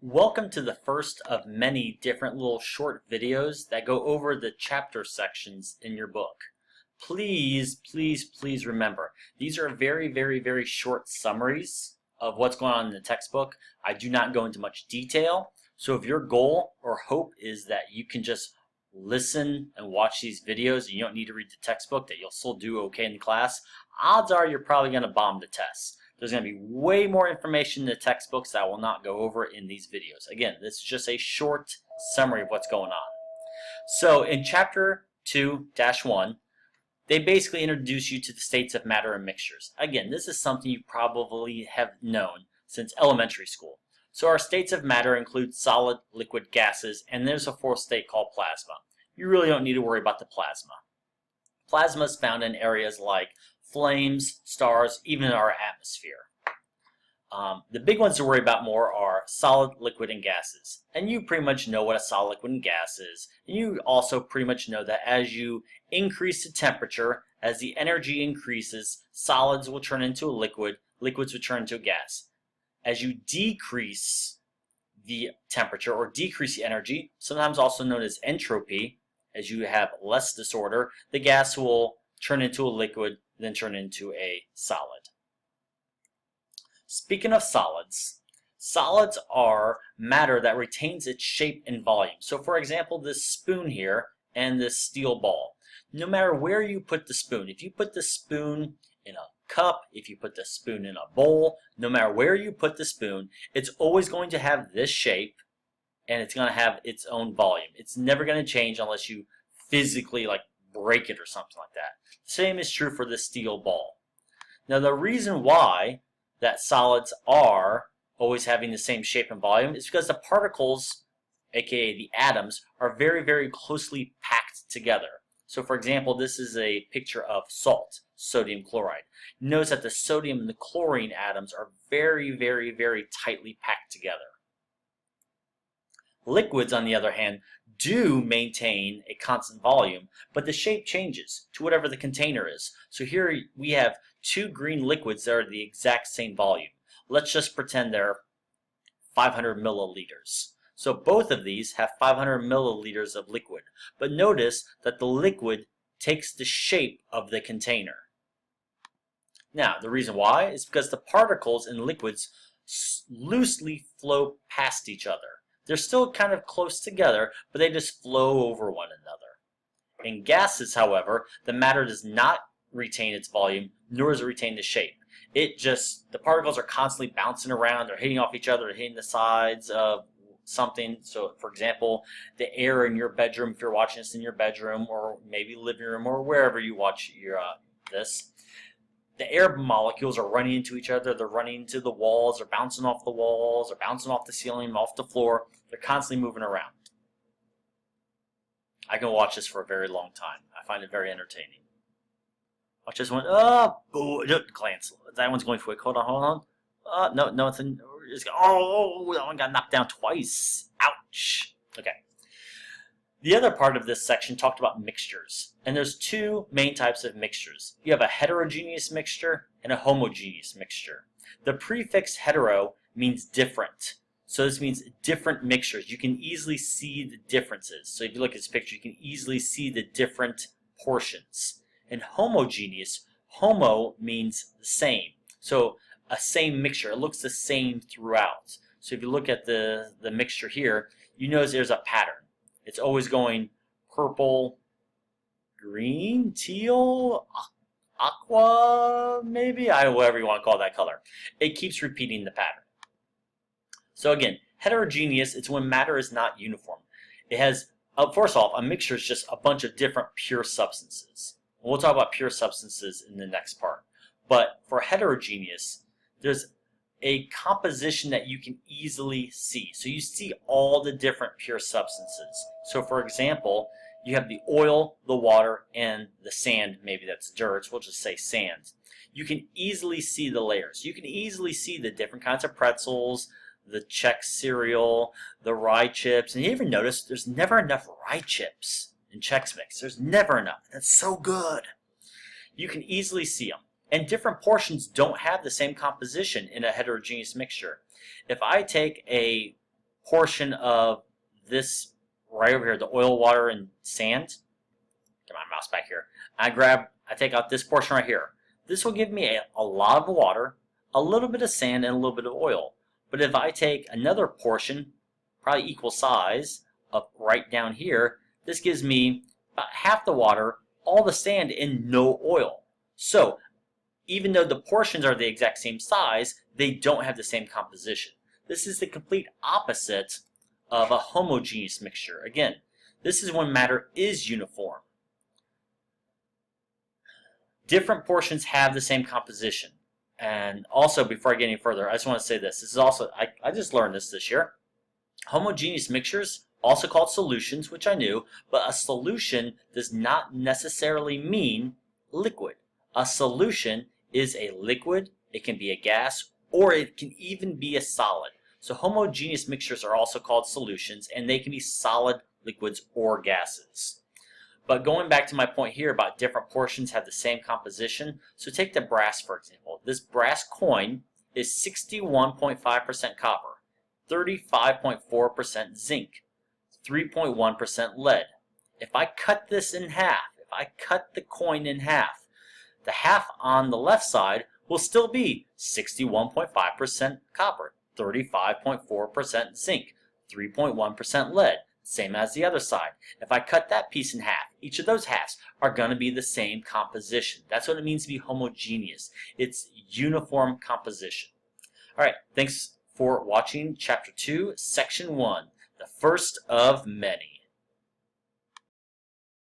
Welcome to the first of many different little short videos that go over the chapter sections in your book. Please remember, these are very short summaries of what's going on in the textbook. I do not go into much detail. So if your goal or hope is that you can just listen and watch these videos and you don't need to read the textbook, that you'll still do okay in class, odds are you're probably going to bomb the test. There's going to be way more information in the textbooks that I will not go over in these videos. Again, this is just a short summary of what's going on. So in chapter 2-1, they basically introduce you to the states of matter and mixtures. Again, this is something you probably have known since elementary school. So our states of matter include solid, liquid, gases, and there's a fourth state called plasma. You really don't need to worry about the plasma. Plasma is found in areas like flames, stars, even in our atmosphere. The big ones to worry about more are solid, liquid, and gases. And you pretty much know what a solid, liquid, and gas is. And you also pretty much know that as you increase the temperature, as the energy increases, solids will turn into a liquid, liquids will turn into a gas. As you decrease the temperature or decrease the energy, sometimes also known as entropy, as you have less disorder, the gas will turn into a liquid, then turn into a solid. Speaking of solids, solids are matter that retains its shape and volume. So for example, this spoon here and this steel ball. No matter where you put the spoon, if you put the spoon in a cup, if you put the spoon in a bowl, no matter where you put the spoon, it's always going to have this shape and it's going to have its own volume. It's never going to change unless you physically break it or something like that. The same is true for the steel ball. Now the reason why that solids are always having the same shape and volume is because the particles, aka the atoms, are very closely packed together. So for example, this is a picture of salt, sodium chloride. Notice that the sodium and the chlorine atoms are very tightly packed together. Liquids, on the other hand, do maintain a constant volume, but the shape changes to whatever the container is. So here we have two green liquids that are the exact same volume. Let's just pretend they're 500 milliliters. So both of these have 500 milliliters of liquid. But notice that the liquid takes the shape of the container. Now, the reason why is because the particles in liquids loosely flow past each other. They're still kind of close together, but they just flow over one another. In gases, however, the matter does not retain its volume, nor does it retain the shape. The particles are constantly bouncing around, they're hitting off each other, they're hitting the sides of something. So, for example, the air in your bedroom, if you're watching this in your bedroom, or maybe living room, or wherever you watch this, the air molecules are running into each other, they're running into the walls, they're bouncing off the walls, they're bouncing off the ceiling, off the floor, they're constantly moving around. I can watch this for a very long time. I find it very entertaining. Watch this one. Oh, glance. That one's going quick. Hold on. No, it's in. Oh, that one got knocked down twice. Ouch. Okay. The other part of this section talked about mixtures. And there's two main types of mixtures. You have a heterogeneous mixture and a homogeneous mixture. The prefix hetero means different. So this means different mixtures. You can easily see the differences. So if you look at this picture, you can easily see the different portions. And homogeneous, homo means the same. So a same mixture. It looks the same throughout. So if you look at the mixture here, you notice there's a pattern. It's always going purple, green, teal, aqua, maybe? Whatever you want to call that color. It keeps repeating the pattern. So again, heterogeneous, it's when matter is not uniform. It has, first off, a mixture is just a bunch of different pure substances. We'll talk about pure substances in the next part. But for heterogeneous, there's a composition that you can easily see. So you see all the different pure substances. So for example, you have the oil, the water, and the sand. Maybe that's dirt. We'll just say sand. You can easily see the layers. You can easily see the different kinds of pretzels, the Chex cereal, the rye chips. And you even notice there's never enough rye chips in Chex Mix. There's never enough. That's so good. You can easily see them. And different portions don't have the same composition in a heterogeneous mixture. If I take a portion of this right over here, the oil, water, and sand. Get my mouse back here. I take out this portion right here. This will give me a lot of water, a little bit of sand, and a little bit of oil. But if I take another portion, probably equal size, of right down here, this gives me about half the water, all the sand, and no oil. So even though the portions are the exact same size, they don't have the same composition. This is the complete opposite of a homogeneous mixture. Again, this is when matter is uniform. Different portions have the same composition. And also, before I get any further, I just want to say this. This is also, I just learned this year. Homogeneous mixtures, also called solutions, which I knew, but a solution does not necessarily mean liquid. A solution is a liquid, it can be a gas, or it can even be a solid. So homogeneous mixtures are also called solutions, and they can be solid, liquids, or gases. But going back to my point here about different portions have the same composition, so take the brass for example. This brass coin is 61.5% copper, 35.4% zinc, 3.1% lead. If I cut this in half, if I cut the coin in half, the half on the left side will still be 61.5% copper, 35.4% zinc, 3.1% lead, same as the other side. If I cut that piece in half, each of those halves are going to be the same composition. That's what it means to be homogeneous. It's uniform composition. Alright, thanks for watching Chapter 2, Section 1, the first of many.